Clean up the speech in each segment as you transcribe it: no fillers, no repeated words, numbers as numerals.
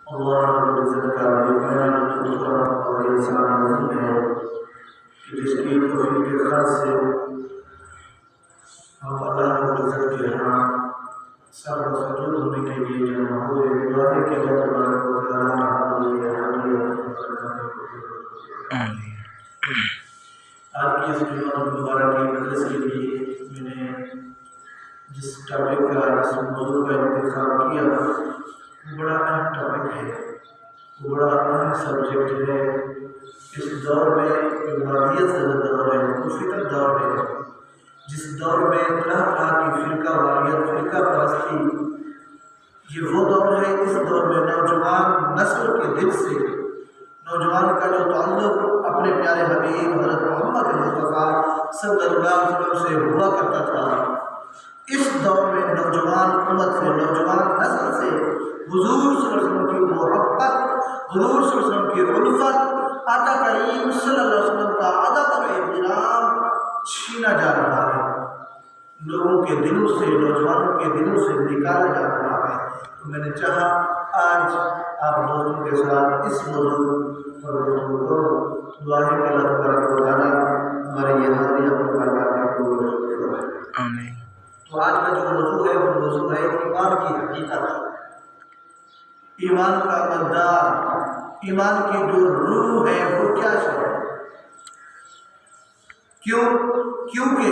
اللہ رب العزت کا بیان اور احسان عظیم ہے کہ جس کی توفیق خاص سے ہم اللہ رب العزت کے یہاں سب مسجود ہونے کے لیے جمع ہوئے دعا ہے کہ اللہ تبارک و تعالیٰ آج کی اس جمعہ مبارک کی مجلس کے لیے میں نے جس ٹاپک کا جس موضوع کا انتخاب کیا وہ بڑا اہم ٹاپک ہے، وہ بڑا اہم سبجیکٹ ہے۔ اس دور میں عبادیت زدہ دور ہے، فطر دور ہے، جس دور میں طرح طرح کی فرقہ واریت، فرقہ پرستی، یہ وہ دور ہے۔ اس دور میں نوجوان نسل کے دل سے نوجوان کا جو تعلق اپنے پیارے حبیب حضرت محمد مصطفیٰ صلی اللہ علیہ وسلم سے ہوا کرتا تھا، اس دور میں نوجوان امت سے، نوجوان نسل سے حضور صلی اللہ علیہ وسلم کی محبت، حضور صلی اللہ علیہ وسلم کی الفت، آقا کریم صلی اللہ علیہ وسلم کا ادب اور احترام چھینا جا رہا ہے، لوگوں کے دلوں سے، نوجوانوں کے دلوں سے نکالا جا رہا ہے۔ تو میں نے چاہا آج آپ دوستوں کے ساتھ اس موضوع پر گفتگو کروں۔ دعا ہے کہ اللہ تبارک و تعالیٰ ہمارے یہ حاضریہ پر کارنامے کو آمین۔ تو آج کا جو موضوع ہے وہ موضوع ہے ایمان کی حقیقت، ایمان کا مقدار، ایمان کی جو روح ہے وہ کیا ہے۔ کیونکہ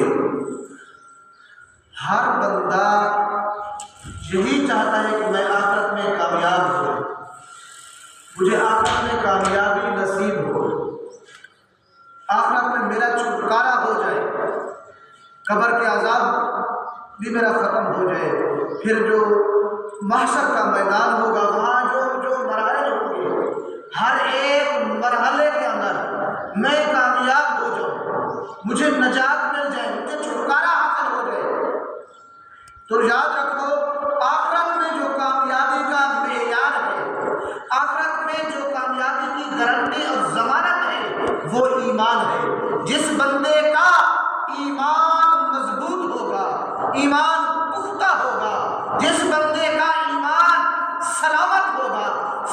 ہر بندہ یہی چاہتا ہے کہ میں آخرت میں کامیاب ہوں، مجھے آخرت میں کامیابی نصیب ہو، آخرت میں میرا چھٹکارا ہو جائے، قبر کے عذاب بھی میرا ختم ہو جائے، پھر جو محشر کا میدان ہوگا وہاں جو مراحل ہوں گے، ہر ایک مرحلے کے اندر میں کامیاب ہو جاؤں، مجھے نجات مل جائے، مجھے چھٹکارا حاصل ہو جائے۔ تو یاد رکھو آخرت میں جو کامیابی کا معیار ہے، آخرت میں جو کامیابی کی گارنٹی اور ضمانت ہے وہ ایمان ہے۔ جس بندے کا ایمان مضبوط ہوگا، ایمان پختہ ہوگا، جس بندے کا ایمان سلامت ہوگا،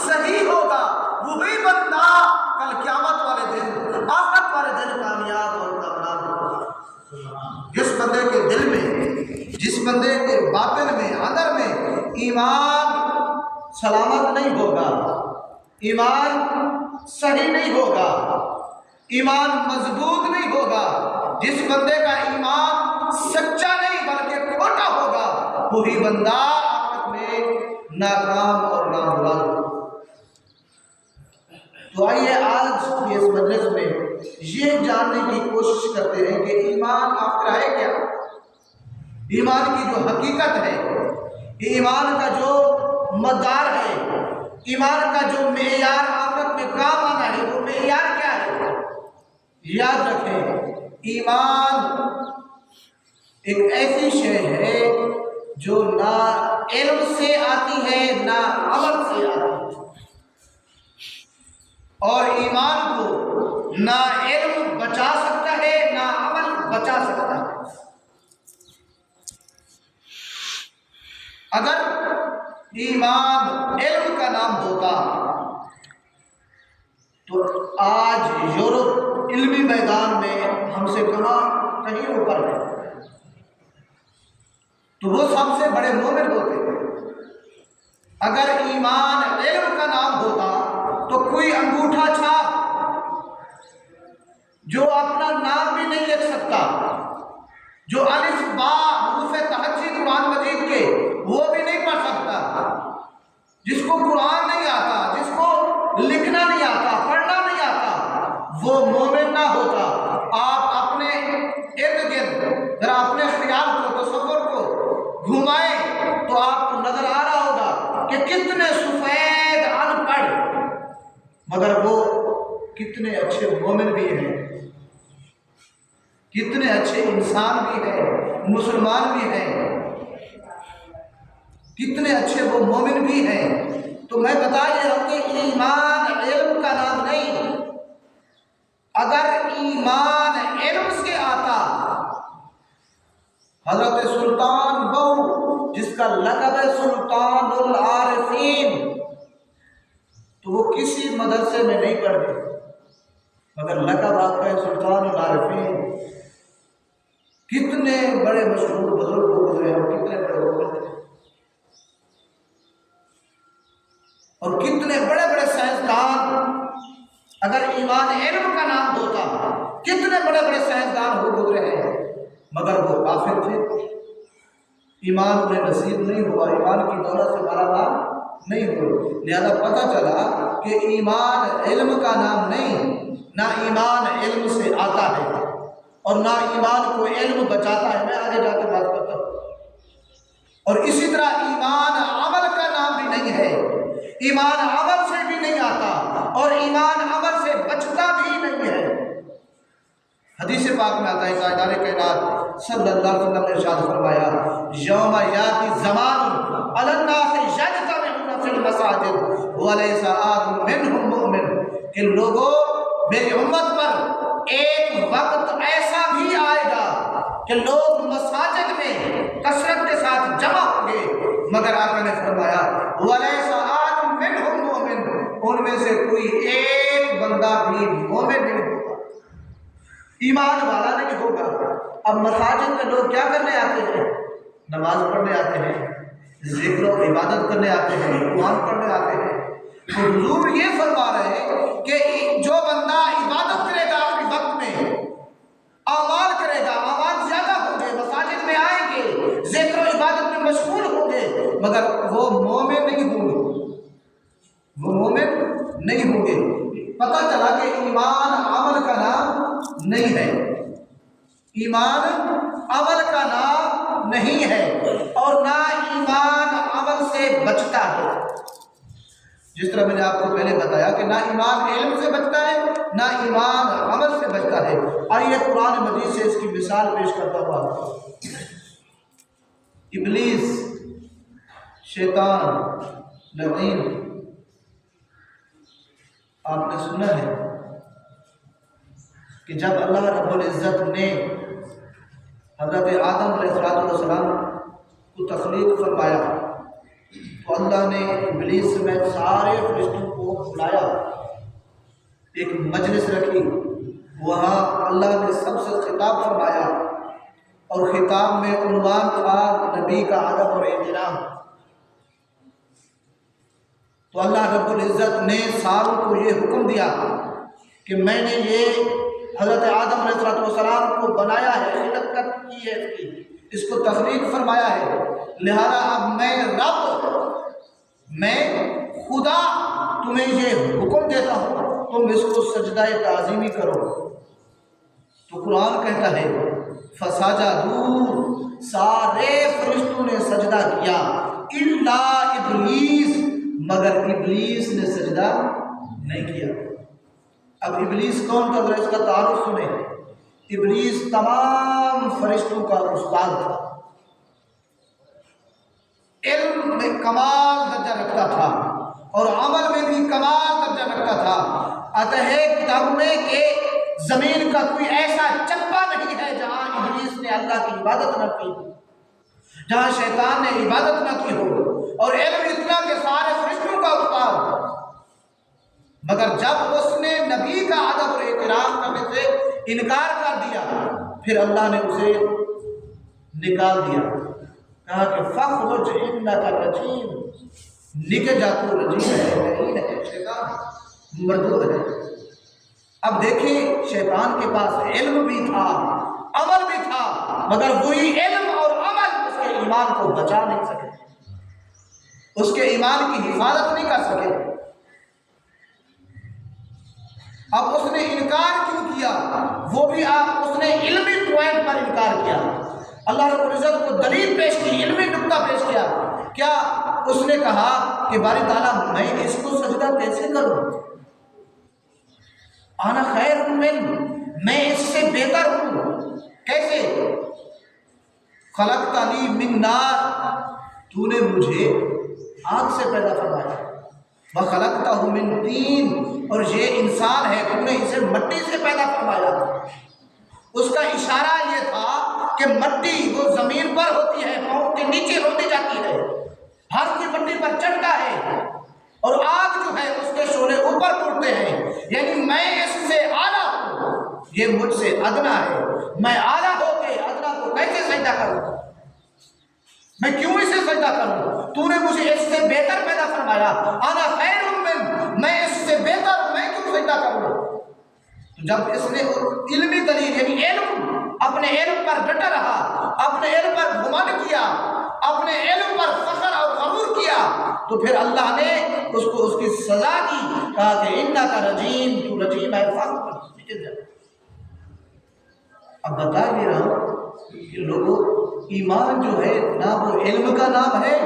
صحیح ہوگا، وہی بندہ کل قیامت والے دن، آخرت والے دن کامیاب اور کامیاب ہوگا۔ جس بندے کے دل میں، جس بندے کے باطن میں، اندر میں ایمان سلامت نہیں ہوگا، ایمان صحیح نہیں ہوگا، ایمان مضبوط نہیں ہوگا، جس بندے کا ایمان سچا نہیں بلکہ کھوٹا ہوگا، وہی بندہ آخرت میں ناکام اور نامراد ہوگا۔ تو آئیے آج کی اس مجلس میں یہ جاننے کی کوشش کرتے ہیں کہ ایمان آخر ہے کیا، ایمان کی جو حقیقت ہے، ایمان کا جو مدار ہے، ایمان کا جو معیار آخرت میں کام آنا ہے وہ معیار کیا ہے۔ یاد رکھیں ایمان ایک ایسی شے ہے جو نہ علم سے آتی ہے نہ عمل سے آتی ہے، اور ایمان کو نہ علم بچا سکتا ہے نہ عمل بچا سکتا ہے۔ اگر ایمان علم کا نام ہوتا تو آج یورپ علمی میدان میں ہم سے کہیں اوپر ہے، تو وہ سب سے بڑے مومن ہوتے ہیں۔ اگر ایمان علم کا نام ہوتا تو کوئی انگوٹھا چھاپ جو اپنا نام بھی نہیں لکھ سکتا، جو الف با حروف تہجی قرآن مجید کے وہ بھی نہیں پڑھ سکتا، جس کو قرآن نہیں آتا، جس کو لکھنا نہیں آتا، پڑھنا نہیں آتا، وہ مومن نہ ہوتا۔ آپ اپنے ارد گرد ذرا اپنے خیال کو، تصور کو گھمائیں تو آپ کو نظر آ رہا ہوگا کہ کتنے سفید ان پڑھ مگر وہ کتنے اچھے مومن بھی ہیں، کتنے اچھے انسان بھی ہیں، مسلمان بھی ہیں، کتنے اچھے وہ مومن بھی ہیں۔ تو میں بتا یہ رہا ہوں کہ ایمان علم کا نام نہیں۔ اگر ایمان علم سے آتا، حضرت سلطان بہو جس کا لقب ہے سلطان العارفین، تو وہ کسی مدرسے میں نہیں پڑھتے، مگر لقب آپ کا ہے سلطان العارفین۔ کتنے بڑے مشہور بزرگ گزرے ہیں، کتنے بڑے لوگ تھے، اور کتنے بڑے بڑے سائنسدان، اگر ایمان علم کا نام ہوتا کتنے بڑے بڑے سائنسدان ہو گزرے ہیں، مگر وہ کافر تھے، ایمان انہیں نصیب نہیں ہوا، ایمان کی دولت سے مالا مال نہیں ہوئے۔ لہذا پتہ چلا کہ ایمان علم کا نام نہیں، نہ ایمان علم سے آتا ہے اور نہ ایمان کو علم بچاتا ہے۔ میں آگے جا کے بات کرتا ہوں۔ اور اسی طرح ایمان عمل کا نام بھی نہیں ہے، ایمان عمل سے بھی نہیں آتا اور ایمان عمل سے بچتا بھی نہیں ہے۔ حدیث پاک میں آتا ہے تاجدار کائنات صلی اللہ علیہ وسلم نے ارشاد فرمایا، یوم یاتی زمان علی الناس یجتمعون فی المساجد ولیس آحد منہم مؤمن، کہ لوگوں میری امت پر ایک وقت ایسا بھی آئے گا کہ لوگ مساجد میں کثرت کے ساتھ جمع ہوں گے، مگر آقا نے فرمایا ولیس آحد منہم مؤمن، ان میں سے کوئی ایک بندہ بھی مومن نہیں ہوگا، ایمان والا نہیں ہوگا۔ اب مساجد میں لوگ کیا کرنے آتے ہیں؟ نماز پڑھنے آتے ہیں، ذکر و عبادت کرنے آتے ہیں، قرآن پڑھنے آتے ہیں۔ تو حضور یہ فرما رہے ہیں کہ جو بندہ عبادت کرے گا اپنے وقت میں، اعمال کرے گا، اعمال زیادہ ہوں گے، مساجد میں آئیں گے، ذکر و عبادت میں مشغول ہوں گے، مگر وہ مومن نہیں ہوں گے، وہ مومن نہیں ہوں گے۔ پتہ چلا کہ ایمان عمل کا نام نہیں ہے، ایمان عمل کا نام نہیں ہے، اور نہ ایمان عمل سے بچتا ہے۔ جس طرح میں نے آپ کو پہلے بتایا کہ نہ ایمان علم سے بچتا ہے، نہ ایمان عمل سے بچتا ہے۔ آئیے قرآن مجید سے اس کی مثال پیش کرتا ہوا۔ ابلیس، شیطان، لعین، آپ نے سنا ہے کہ جب اللہ رب العزت نے حضرت آدم علیہ السلام کو تخلیق فرمایا تو اللہ نے ابلیس سمیت سارے فرشتوں کو بلایا، ایک مجلس رکھی، وہاں اللہ نے سب سے خطاب فرمایا، اور خطاب میں عنوان تھا نبی کا ادب اور احترام۔ تو اللہ رب العزت نے ساروں کو یہ حکم دیا کہ میں نے یہ حضرت آدم علیہ السلام کو بنایا ہے، خلقت کی ہے، اس کو تخلیق فرمایا ہے، لہذا اب میں رب، میں خدا تمہیں یہ حکم دیتا ہوں تم اس کو سجدہ تعظیمی کرو۔ تو قرآن کہتا ہے فسجدوا، سارے فرشتوں نے سجدہ کیا، الا ابلیس، مگر ابلیس نے سجدہ نہیں کیا۔ اب ابلیس کون تھا؟ اس کا تعارف سنیں۔ ابلیس تمام فرشتوں کا استاد تھا، علم میں کمال درجہ رکھتا تھا اور عمل میں بھی کمال درجہ رکھتا تھا۔ آتا ہے کتاب میں کہ زمین کا کوئی ایسا چپا نہیں ہے جہاں ابلیس نے اللہ کی عبادت نہ کی، جہاں شیطان نے عبادت نہ کی ہو، اور علم اتنا کہ سارے فرشتوں کا استاد، مگر جب اس نے نبی کا ادب اور احترام کرنے سے انکار کر دیا، پھر اللہ نے اسے نکال دیا، کہا کہ فخرج انک رجیم، نکل جا تو رجیم ہے، نہیں ہے، شیطان مردود ہے۔ اب دیکھیں شیطان کے پاس علم بھی تھا، عمل بھی تھا، مگر وہی علم اور عمل اس کے ایمان کو بچا نہیں سکے، اس کے ایمان کی حفاظت نہیں کر سکے۔ اب اس نے انکار کیوں کیا؟ وہ بھی اس نے علمی پوائنٹ پر انکار کیا، اللہ رب العزت کو دلیل پیش کی، علمی نقطہ پیش کیا۔ کیا اس نے کہا کہ باری تعالیٰ میں اس کو سجدہ کیسے کروں؟ انا خیر من، میں اس سے بہتر ہوں، کیسے؟ خلقتنی من نار، تو نے مجھے آگ سے پیدا فرمایا، وخلقتہ من طین، اور یہ انسان ہے تو نے اسے مٹی سے پیدا فرمایا۔ اس کا اشارہ یہ تھا کہ مٹی وہ زمین پر ہوتی ہے، پاؤں کے نیچے روندی جاتی ہے، ہر کوئی مٹی پر چڑھتا ہے، اور آگ جو ہے اس کے شعلے اوپر اٹھتے ہیں، یعنی میں اس سے اعلیٰ ہوں، یہ مجھ سے ادنا ہے، میں اعلیٰ ہو کے ادنا کو کیسے سجدہ کروں؟ میں کیوں اسے سجدہ کروں؟ تو نے مجھے اس سے بہتر پیدا فرمایا، انا خیر من، میں اس سے بہتر ہوں، میں کیوں سجدہ کروں؟ جب اس نے علمی دلیل یعنی علم، اپنے علم پر ڈٹا رہا، اپنے علم پر گھمنڈ کیا، اپنے علم پر فخر اور غرور کیا، تو پھر اللہ نے اس کو اس کی سزا دی، کہا کہ انک رجیم، تو رجیم ہے، اب بتا بھی رہا ہوں کہ لوگوں، ایمان جو ہے نہ وہ علم کا نام ہے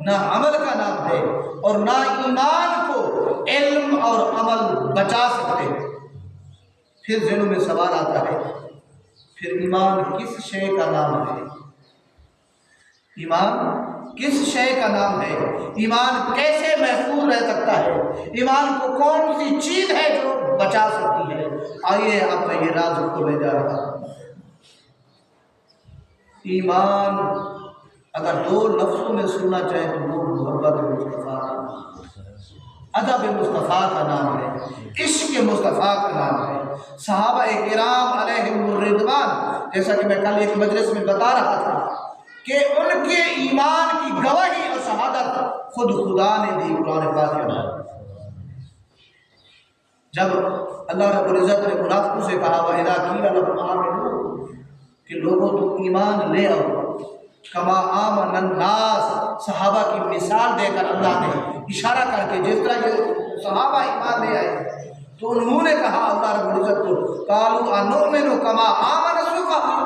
نہ عمل کا نام ہے، اور نہ ایمان کو علم اور عمل بچا سکتے۔ پھر ذہنوں میں سوال آتا ہے، پھر ایمان کس شے کا نام ہے؟ ایمان کس شے کا نام ہے؟ ایمان کیسے محفوظ رہ سکتا ہے؟ ایمان کو کون سی چیز ہے جو بچا سکتی ہے؟ آئیے آپ میں یہ راز کو لے جا رہا ہوں۔ ایمان اگر دو لفظوں میں سننا چاہیں تو وہ محبت مصطفیٰ، ادب مصطفیٰ کا نام ہے، عشق مصطفیٰ کا نام ہے۔ صحابہ کرام علیہم الرضوان، جیسا کہ میں کل ایک مجلس میں بتا رہا تھا کہ ان کے ایمان کی گواہی اور شہادت خود خدا نے دی قرآن پاک کے اندر۔ جب اللہ رب العزت نے منافقوں سے کہا وَإِذَا قِيلَ لَهُمْ آمِنُوا، کہ لوگوں تم ایمان لے آؤ، کما آمن الناس، صحابہ کی مثال دے کر اللہ نے اشارہ کر کے، جس طرح یہ صحابہ ایمان لے آئے تو انہوں نے کہا اللہ رب العزت کو، قالوا انؤمن کما آمن السفہاء،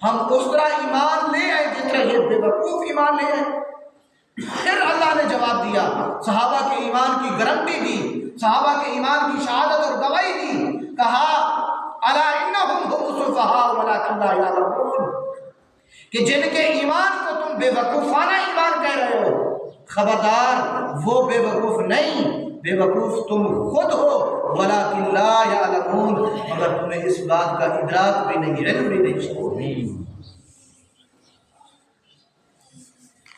ہم اس طرح ایمان لے آئے جس طرح یہ بے وقوف ایمان لے آئے۔ پھر اللہ نے جواب دیا، صحابہ کے ایمان کی گارنٹی دی، صحابہ کے ایمان کی شہادت اور گواہی دی، کہا الا انہم هم السفہاء ولکن لا یعلمون، کہ جن کے ایمان کو تم بے وقوفانہ ایمان کہہ رہے ہو، خبردار وہ بے وقوف نہیں، بے وقوف تم خود ہو، ولیکن لا یعلمون، مگر تمہیں اس بات کا ادراک بھی نہیں، علم بھی نہیں،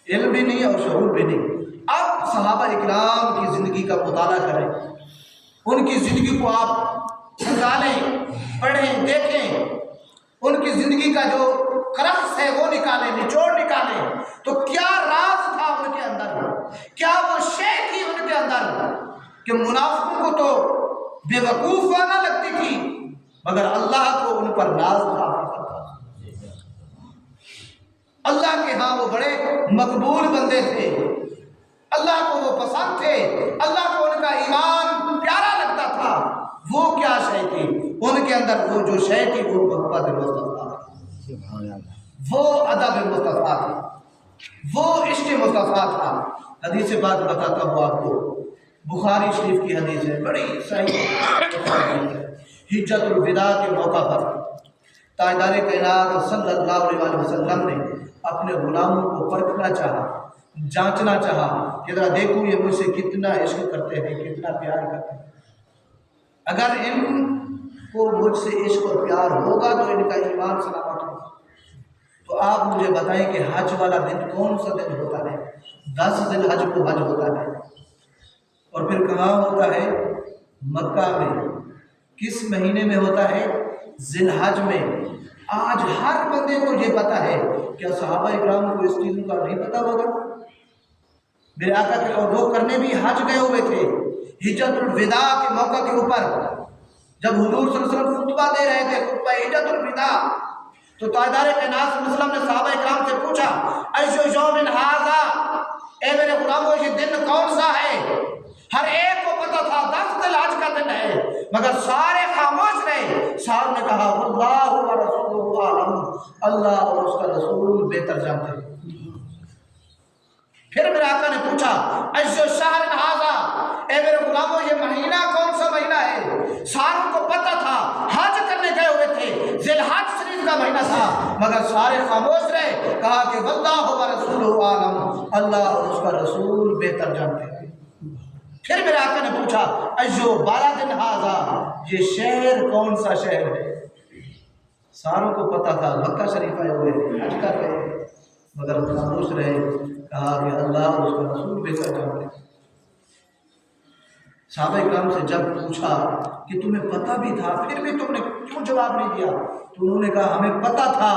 علم بھی نہیں اور شعور بھی نہیں۔ اب صحابہ اکرام کی زندگی کا مطالعہ کریں، ان کی زندگی کو آپ نکالیں، پڑھیں، دیکھیں، ان کی زندگی کا جو کرخس ہے وہ نکالیں، نچوڑ نکالیں، تو کیا راز تھا ان کے اندر، کیا وہ شے تھی ان کے اندر کہ منافقوں کو تو بے وقوف نہ لگتی تھی، مگر اللہ کو ان پر ناز تھا، اللہ کے ہاں وہ بڑے مقبول بندے تھے، اللہ کو وہ پسند تھے، اللہ کو ان کا ایمان پیارا لگتا تھا۔ وہ کیا شے تھی ان کے اندر؟ وہ جو شے تھی وہ محبت مصطفیٰ، وہ ادب مصطفیٰ تھا، وہ عشق مصطفیٰ تھا۔ حدیث بات بتاتا ہوں آپ کو، بخاری شریف کی حدیث ہے، بڑی صحیح ہے۔ حجت الوداع کے موقع پر تاجدار کائنات صلی اللہ علیہ وسلم نے اپنے غلاموں کو پرکھنا چاہا، جانچنا چاہا کہ ذرا دیکھو یہ مجھ سے کتنا عشق کرتے ہیں، کتنا پیار کرتے ہیں، اگر ان کو مجھ سے عشق اور پیار ہوگا تو ان کا ایمان سلامت ہوگا۔ تو آپ مجھے بتائیں کہ حج والا دن کون سا دن ہوتا ہے؟ 10 ذی الحج کو حج ہوتا ہے، اور پھر کہاں ہوتا ہے؟ مکہ میں۔ کس مہینے میں ہوتا ہے؟ ذی الحج میں۔ آج ہر بندے کو یہ پتہ ہے، کیا صحابہ اکرام کو اس چیز کا نہیں پتہ ہوگا؟ میرے آقا کے اور لوگ کرنے بھی حج گئے ہوئے تھے، حجت الوداع کے موقع کے اوپر جب حضور صلی اللہ علیہ وسلم خطبہ دے رہے تھے، خطبہ حجت الوداع، تو تاجدار کائنات صلی اللہ علیہ وسلم نے صحابہ اکرام سے پوچھا ایشو یوم ھذا، اے میرے غلاموں یہ دن کون سا ہے؟ ہر ایک کو پتا تھا 10 ذی الحج کا دن ہے، مگر سارے خاموش رہے۔ صاحب نے کہا اللہ و رسولہ عالم، اللہ اور اس کا رسول بہتر جانتے ہیں۔ پھر میرے آقا نے پوچھا ایشو شہر ھذا، اے میرے غلاموں یہ مہینہ کون سا مہینہ ہے؟ ساروں کو پتا تھا، حج کرنے گئے ہوئے تھے، ذی الحج شریف کا مہینہ تھا، مگر سارے خاموش رہے۔ کہا کہ واللہ و رسولہ عالم، اللہ اور اس کا رسول بہتر جانتے ہیں۔ پھر میرے آقا نے پوچھا ایشو بلد ھذا، یہ شہر کون سا شہر ہے؟ ساروں کو پتہ تھا مکہ شریف آئے ہوئے حج کر رہے ہیں، مگر خاموش رہے. کہا کہ اللہ اور اس کا رسول بہتر جانتے. صحابہ کرام سے جب پوچھا کہ تمہیں پتہ بھی تھا پھر بھی تم نے کیوں جواب نہیں دیا، تو انہوں نے کہا ہمیں پتہ تھا،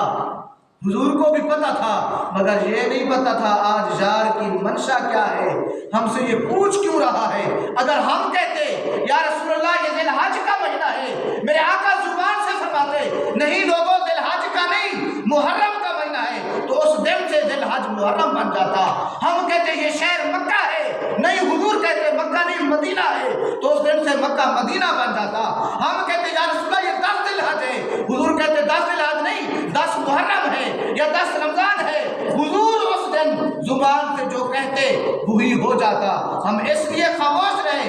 حضور کو بھی پتہ تھا، مگر یہ نہیں پتہ تھا آج یار کی منشا کیا ہے، ہم سے یہ پوچھ کیوں رہا ہے. اگر ہم کہتے یا رسول اللہ یہ ذی الحج کا مہینہ ہے، میرے آقا زبان سے فرماتے نہیں لوگوں ذی الحج کا نہیں محرم کا مہینہ ہے، تو اس دن سے ذی الحج محرم بن جاتا. ہم کہتے یہ شہر مکہ ہے، نہیں حضور کہتے مکہ نہیں مدینہ ہے، تو اس دن سے مکہ مدینہ بن جاتا. ہم کہتے یا رسول اللہ یہ 10 ذی الحج ہے، حضور کہتے 10 ذی الحج نہیں 10 محرم ہے یا 10 رمضان ہے. حضور اس دن زبان سے جو کہتے وہی ہو جاتا. ہم اس لیے خاموش رہے،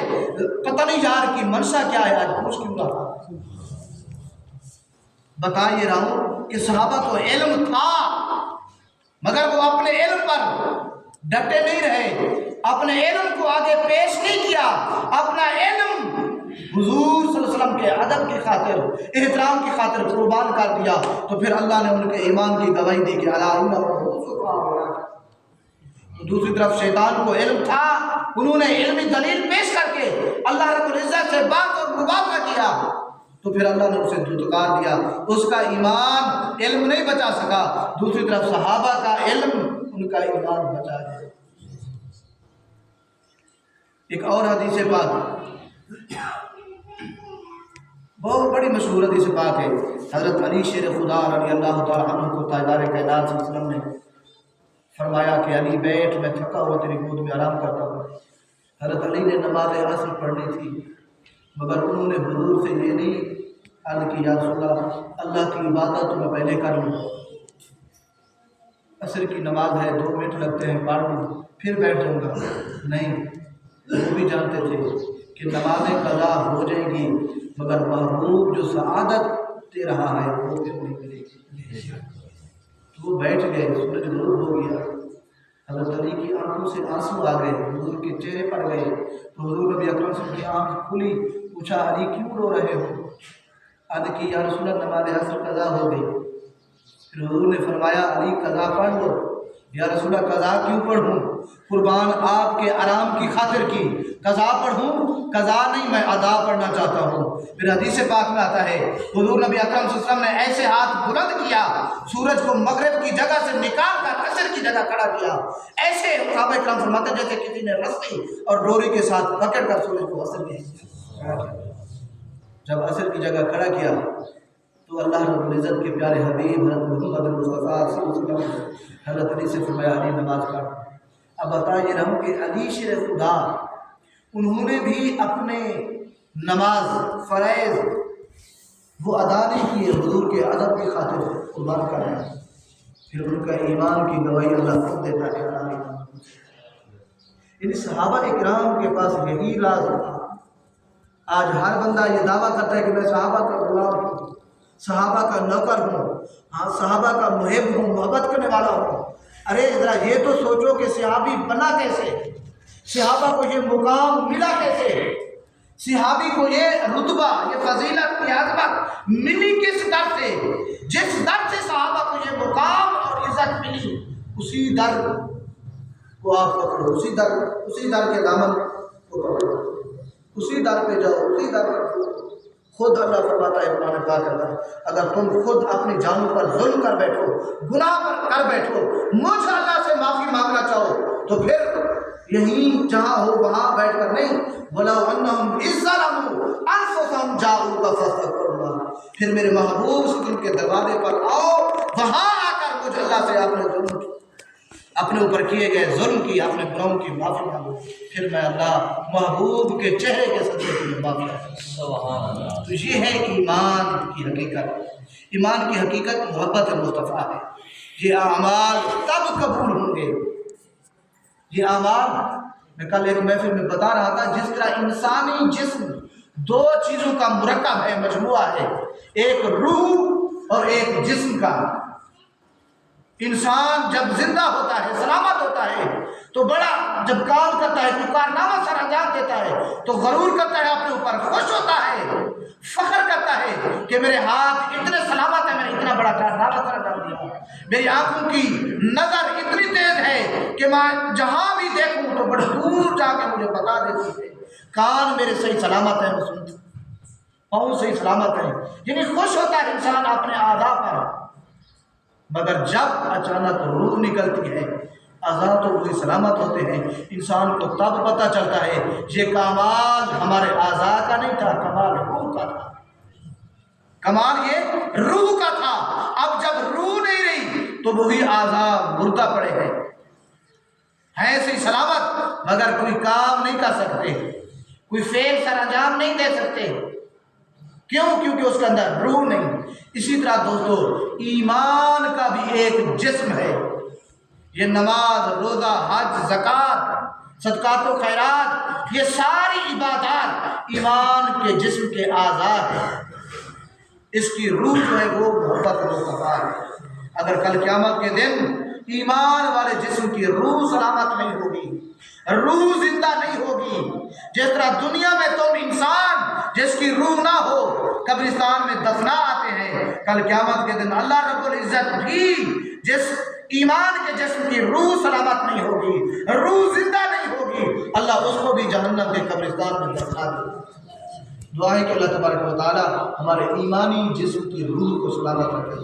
پتہ نہیں یار کی منشا کیا ہے، آج پوچھ کیوں رہا. بتا یہ رہا ہوں کہ صحابہ کو علم تھا مگر وہ اپنے علم پر ڈٹے نہیں رہے، اپنے علم کو آگے پیش نہیں کیا، اپنا علم حضور صلی اللہ علیہ وسلم کے ادب کی خاطر احترام کی خاطر قربان کر دیا. تو پھر اللہ نے ان کے ایمان کی گواہی دی کہ دوسری طرف شیطان کو علم تھا، انہوں نے علمی دلیل پیش کر کے اللہ رب العزت سے بات اور مباحثہ کیا، تو پھر اللہ نے اسے دھتکار دیا. اس کا ایمان علم نہیں بچا سکا، دوسری طرف صحابہ کا علم ان کا ایمان بچا گیا. ایک اور حدیث پاک بہت بڑی مشہور حدیث پاک ہے. حضرت علی شیر خدا رضی اللہ تعالیٰ عنہ کو تاجدار کائنات صلی اللہ علیہ وسلم نے فرمایا کہ علی بیٹھ، میں تھکا ہوا تیری گود میں آرام کرتا ہوں. حضرت علی نے نماز عصر پڑھنی تھی مگر انہوں نے حضور سے یہ نہیں عرض کی یا رسول اللہ کی عبادت تو میں پہلے کر لوں، عصر کی نماز ہے 2 منٹ لگتے ہیں پڑھ لوں پھر بیٹھ جاؤں گا. نہیں، وہ بھی جانتے تھے کہ نمازیں قضا ہو جائیں گی مگر محبوب جو سعادت دے رہا ہے وہ پھر نہیں ملے گی. تو وہ بیٹھ گئے، سورج غروب ہو گیا، حضرت علی کی آنکھوں سے آنسو آ گئے، حضور کے چہرے پڑ گئے. تو حضور نبی اکرم صلی اللہ علیہ وسلم کی آنکھ کھلی، پوچھا علی کیوں رو رہے ہو؟ عرض کی یا رسول اللہ نماز عصر قضا ہو گئی. پھر حضور نے فرمایا علی قضا پڑھ لو. یا رسول اللہ قضا کیوں پڑھوں؟ قربان آپ کے آرام کی خاطر کی، قضا پڑھوں؟ قضا نہیں، میں ادا پڑھنا چاہتا ہوں. پھر حدیث پاک میں آتا ہے حضور نبی اکرم صلی اللہ علیہ وسلم نے ایسے ہاتھ بلند کیا، سورج کو مغرب کی جگہ سے نکال کر عصر کی جگہ کھڑا کیا. ایسے صحابہ اکرام فرماتے ہیں جیسے کسی نے رسی اور ڈوری کے ساتھ پکڑ کر سورج کو عصر کی کھڑا کیا. جب عصر کی جگہ کھڑا کیا تو اللہ رب العزت کے پیارے حبیب حضرت محمد مصطفیٰ صلی اللہ علیہ وسلم نے حضرت علی سے فرمایا علی نماز پڑھ. اب بتا یہ رہا ہوں کہ علی شیر خدا انہوں نے بھی اپنے نماز فرائض وہ ادا نہیں کیے، حضور کے ادب کی خاطر قربان کر رہے ہیں. پھر ان کا ایمان کی گواہی اللہ خود دیتا ہے. یعنی صحابہ اکرام کے پاس یہی راز تھا. آج ہر بندہ یہ دعویٰ کرتا ہے کہ میں صحابہ کا غلام ہوں، صحابہ کا نوکر ہوں، ہاں صحابہ کا محب ہوں، محبت کرنے والا ہوں. ارے ذرا یہ تو سوچو کہ صحابی بنا کیسے، صحابہ کو یہ مقام ملا کیسے، صحابی کو یہ رتبہ، یہ فضیلت، یہ عظمت ملی کس در سے؟ جس در سے صحابہ کو یہ مقام اور عزت ملی اسی در کو آپ پکڑو، اسی در کے دامن کو پکڑو، اسی در پہ جاؤ، اسی در پر. خود اللہ فرماتا ہے قرآن پاک اندر اگر تم خود اپنی جانوں پر ظلم کر بیٹھو، گناہ پر کر بیٹھو، مجھ اللہ سے معافی مانگنا چاہو تو پھر یہیں جہاں ہو وہاں بیٹھ کر نہیں، وَلَوْ أَنَّهُمْ إِذْ ظَلَمُوا أَنفُسَهُمْ جَاءُوكَ فَاسْتَغْفَرُوا اللَّهَ. پھر میرے محبوب سے ان کے دروازے پر آؤ، وہاں آ کر مجھ اللہ سے آپ نے ظلم کی، اپنے اوپر کیے گئے ظلم کی، اپنے گناہوں کی معافی مانگو، پھر میں اللہ محبوب کے چہرے کے صدقے کے لیے معافی مانگوں. تو یہ ہے ایمان کی حقیقت. ایمان کی حقیقت محبت مصطفیٰ ہے. یہ اعمال تب قبول ہوں گے، یہ اعمال میں کل ایک محفل میں بتا رہا تھا جس طرح انسانی جسم 2 چیزوں کا مرکب ہے، مجموعہ ہے، ایک روح اور ایک جسم کا. انسان جب زندہ ہوتا ہے، سلامت ہوتا ہے تو بڑا جب کام کرتا ہے، کوئی کارنامہ سر انجام دیتا ہے تو غرور کرتا ہے، اپنے اوپر خوش ہوتا ہے. فخر کرتا ہے کہ میرے ہاتھ اتنے سلامت ہیں، میں نے اتنا بڑا کارنامہ کر دیا، میری آنکھوں کی نظر اتنی تیز ہے کہ میں جہاں بھی دیکھوں تو بڑے دور جا کے مجھے بتا دیتی ہے، کان میرے صحیح سلامت ہیں، میں سنتا ہوں، پاؤں صحیح سلامت ہیں، یعنی خوش ہوتا ہے انسان اپنے اعضاء پر، مگر جب اچانک روح نکلتی ہے اعضاء تو وہی سلامت ہوتے ہیں، انسان کو تب پتہ چلتا ہے یہ کمال ہمارے اعضاء کا نہیں تھا، کمال روح کا تھا، کمال یہ روح کا تھا۔ اب جب روح نہیں رہی تو وہی اعضاء مردہ پڑے ہیں صحیح سلامت مگر کوئی کام نہیں کر سکتے، کوئی فعل سر انجام نہیں دے سکتے، کیوں؟ کیونکہ اس کے اندر روح نہیں۔ اسی طرح دوستو ایمان کا بھی ایک جسم ہے، یہ نماز، روزہ، حج، زکوٰۃ، صدقات و خیرات، یہ ساری عبادات ایمان کے جسم کے اعضاء ہیں، اس کی روح جو ہے وہ محبت و صفا ہے۔ اگر کل قیامت کے دن ایمان والے جسم کی روح سلامت نہیں ہوگی، روح زندہ نہیں ہوگی، جس طرح دنیا میں تم انسان جس کی روح نہ ہو قبرستان میں دفنا آتے ہیں، کل قیامت کے دن اللہ رب العزت بھی جس ایمان کے جسم کی روح سلامت نہیں ہوگی، روح زندہ نہیں ہوگی، اللہ اس کو بھی جہنم کے قبرستان میں دفنا دے۔ دعا ہے کہ اللہ تبارک و تعالی ہمارے ایمانی جسم کی روح کو سلامت رکھے۔